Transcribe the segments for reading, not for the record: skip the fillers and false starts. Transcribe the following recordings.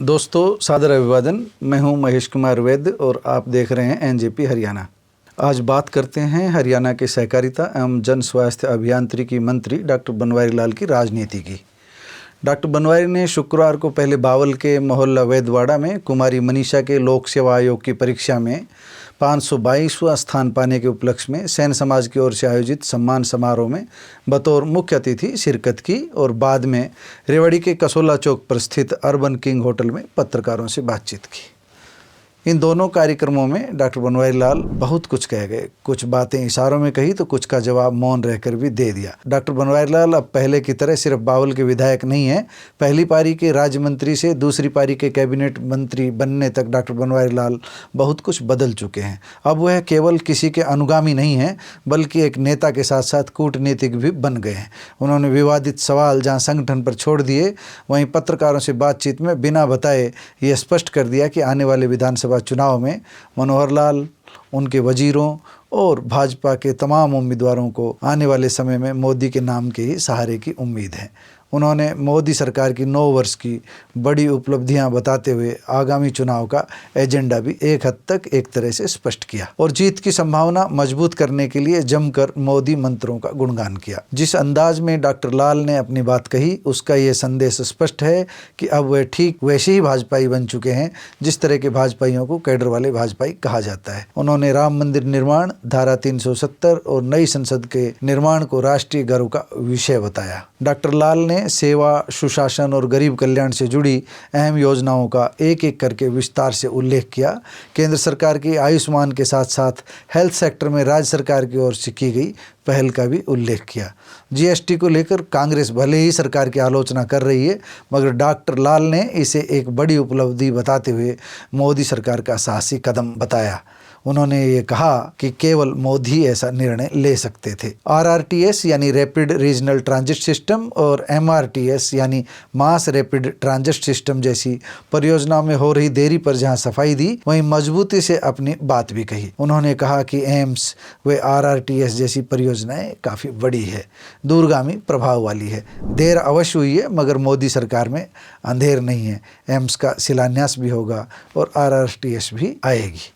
दोस्तों, सादर अभिवादन। मैं हूं महेश कुमार वैद्य और आप देख रहे हैं एनजेपी हरियाणा। आज बात करते हैं हरियाणा के सहकारिता एवं जन स्वास्थ्य अभियांत्रिकी मंत्री डॉक्टर बनवारी लाल की राजनीति की। डॉक्टर बनवारी ने शुक्रवार को पहले बावल के मोहल्ला वैदवाड़ा में कुमारी मनीषा के लोक सेवा आयोग की परीक्षा में 522वां स्थान पाने के उपलक्ष्य में सैन समाज की ओर से आयोजित सम्मान समारोह में बतौर मुख्य अतिथि शिरकत की और बाद में रेवाड़ी के कसोला चौक पर स्थित अर्बन किंग होटल में पत्रकारों से बातचीत की। इन दोनों कार्यक्रमों में डॉक्टर बनवारी लाल बहुत कुछ कह गए। कुछ बातें इशारों में कही तो कुछ का जवाब मौन रहकर भी दे दिया। डॉक्टर बनवारी लाल अब पहले की तरह सिर्फ बावल के विधायक नहीं हैं। पहली पारी के राज्य मंत्री से दूसरी पारी के कैबिनेट मंत्री बनने तक डॉक्टर बनवारी लाल बहुत कुछ बदल चुके हैं। अब वह केवल किसी के अनुगामी नहीं हैं, बल्कि एक नेता के साथ साथ कूटनीतिक भी बन गए हैं। उन्होंने विवादित सवाल जहां संगठन पर छोड़ दिए, वहीं पत्रकारों से बातचीत में बिना बताए ये स्पष्ट कर दिया कि आने वाले विधानसभा चुनाव में मनोहर लाल, उनके वजीरों और भाजपा के तमाम उम्मीदवारों को आने वाले समय में मोदी के नाम के ही सहारे की उम्मीद है। उन्होंने मोदी सरकार की 9 वर्ष की बड़ी उपलब्धियां बताते हुए आगामी चुनाव का एजेंडा भी एक हद तक एक तरह से स्पष्ट किया और जीत की संभावना मजबूत करने के लिए जमकर मोदी मंत्रों का गुणगान किया। जिस अंदाज में डॉक्टर लाल ने अपनी बात कही, उसका ये संदेश स्पष्ट है कि अब वे ठीक वैसे ही भाजपाई बन चुके हैं जिस तरह के भाजपाइयों को कैडर वाले भाजपाई कहा जाता है। उन्होंने राम मंदिर निर्माण, धारा 370 और नई संसद के निर्माण को राष्ट्रीय गर्व का विषय बताया। डॉक्टर लाल ने सेवा, सुशासन और गरीब कल्याण से जुड़ी अहम योजनाओं का एक एक करके विस्तार से उल्लेख किया। केंद्र सरकार की आयुष्मान के साथ साथ हेल्थ सेक्टर में राज्य सरकार की ओर से की गई पहल का भी उल्लेख किया। जीएसटी को लेकर कांग्रेस भले ही सरकार की आलोचना कर रही है, मगर डॉक्टर लाल ने इसे एक बड़ी उपलब्धि बताते हुए मोदी सरकार का साहसी कदम बताया। उन्होंने ये कहा कि केवल मोदी ऐसा निर्णय ले सकते थे। आरआरटीएस यानी रैपिड रीजनल ट्रांजिट सिस्टम और एमआरटीएस यानी मास रैपिड ट्रांजिट सिस्टम जैसी परियोजनाओं में हो रही देरी पर जहां सफाई दी, वहीं मजबूती से अपनी बात भी कही। उन्होंने कहा कि एम्स व आरआरटीएस जैसी परियोजनाएं काफ़ी बड़ी है, दूरगामी प्रभाव वाली है। देर अवश्य हुई है, मगर मोदी सरकार में अंधेर नहीं है। एम्स का शिलान्यास भी होगा और आरआरटीएस भी आएगी।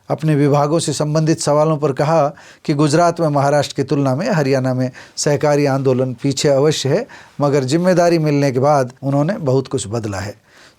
अपने विभागों से संबंधित सवालों पर कहा कि गुजरात में महाराष्ट्र की तुलना में हरियाणा में सहकारी आंदोलन पीछे अवश्य है, मगर जिम्मेदारी मिलने के बाद उन्होंने बहुत कुछ बदला है।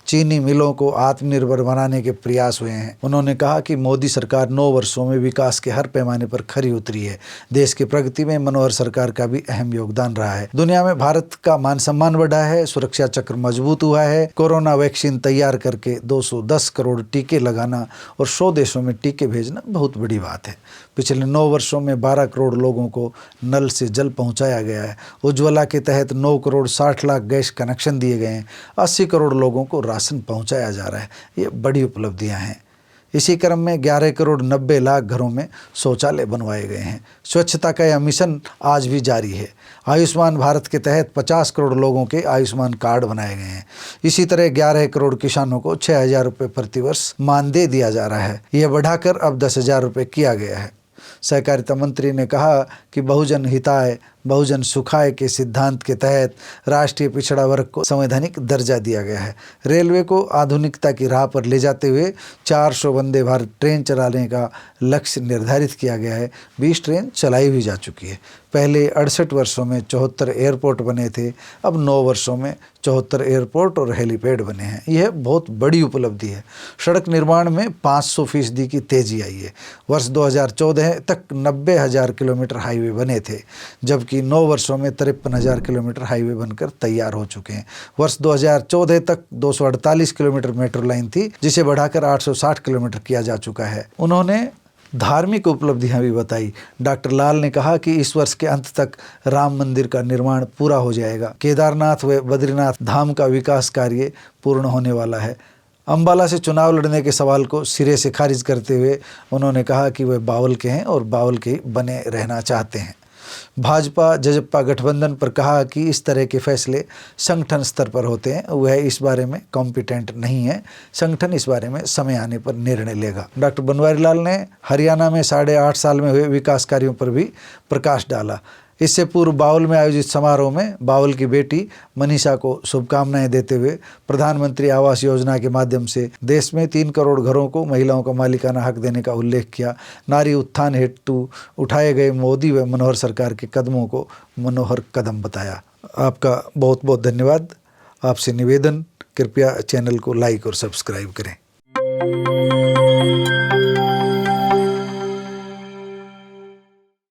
चीनी मिलों को आत्मनिर्भर बनाने के प्रयास हुए हैं। उन्होंने कहा कि मोदी सरकार 9 वर्षों में विकास के हर पैमाने पर खरी उतरी है। देश की प्रगति में मनोहर सरकार का भी अहम योगदान रहा है। दुनिया में भारत का मान सम्मान बढ़ा है, सुरक्षा चक्र मजबूत हुआ है। कोरोना वैक्सीन तैयार करके 210 करोड़ टीके लगाना और 100 देशों में टीके भेजना बहुत बड़ी बात है। पिछले 9 वर्षों में 12 करोड़ लोगों को नल से जल पहुंचाया गया है। उज्ज्वला के तहत 9 करोड़ 60 लाख गैस कनेक्शन दिए गए हैं। 80 करोड़ लोगों को राशन पहुंचाया जा रहा है। ये बड़ी उपलब्धियां हैं। इसी क्रम में 11 करोड़ 90 लाख घरों में शौचालय बनवाए गए हैं। स्वच्छता का यह मिशन आज भी जारी है। आयुष्मान भारत के तहत 50 करोड़ लोगों के आयुष्मान कार्ड बनाए गए हैं। इसी तरह 11 करोड़ किसानों को 6,000 रुपये प्रतिवर्ष मानदेय दिया जा रहा है। यह बढ़ाकर अब 10,000 रुपये किया गया है। सहकारिता मंत्री ने कहा कि बहुजन हिताय बहुजन सुखाय के सिद्धांत के तहत राष्ट्रीय पिछड़ा वर्ग को संवैधानिक दर्जा दिया गया है। रेलवे को आधुनिकता की राह पर ले जाते हुए 400 वंदे भारत ट्रेन चलाने का लक्ष्य निर्धारित किया गया है। 20 ट्रेन चलाई भी जा चुकी है। पहले 68 वर्षों में 74 एयरपोर्ट बने थे, अब 9 वर्षों में 74 एयरपोर्ट और हेलीपैड बने हैं। यह बहुत बड़ी उपलब्धि है। सड़क निर्माण में 500% की तेजी आई है। वर्ष 2014 तक 90,000 किलोमीटर हाईवे बने थे, जबकि 9 वर्षों में 53,000 किलोमीटर हाईवे बनकर तैयार हो चुके हैं। वर्ष 2014 तक 248 किलोमीटर मेट्रो लाइन थी, जिसे बढ़ाकर 860 किलोमीटर किया जा चुका है। उन्होंने धार्मिक उपलब्धियां भी बताई। डॉक्टर लाल ने कहा कि इस वर्ष के अंत तक राम मंदिर का निर्माण पूरा हो जाएगा। केदारनाथ व बद्रीनाथ धाम का विकास कार्य पूर्ण होने वाला है। अंबाला से चुनाव लड़ने के सवाल को सिरे से खारिज करते हुए उन्होंने कहा कि वे बावल के हैं और बावल के ही बने रहना चाहते हैं। भाजपा जजप्पा गठबंधन पर कहा कि इस तरह के फैसले संगठन स्तर पर होते हैं, वह इस बारे में कॉम्पिटेंट नहीं है। संगठन इस बारे में समय आने पर निर्णय लेगा। डॉक्टर बनवारी लाल ने हरियाणा में 8.5 साल में हुए विकास कार्यों पर भी प्रकाश डाला। इससे पूर्व बाउल में आयोजित समारोह में बाउल की बेटी मनीषा को शुभकामनाएं देते हुए प्रधानमंत्री आवास योजना के माध्यम से देश में 3 करोड़ घरों को महिलाओं का मालिकाना हक देने का उल्लेख किया। नारी उत्थान हेतु उठाए गए मोदी व मनोहर सरकार के कदमों को मनोहर कदम बताया। आपका बहुत बहुत धन्यवाद। आपसे निवेदन, कृपया चैनल को लाइक और सब्सक्राइब करें।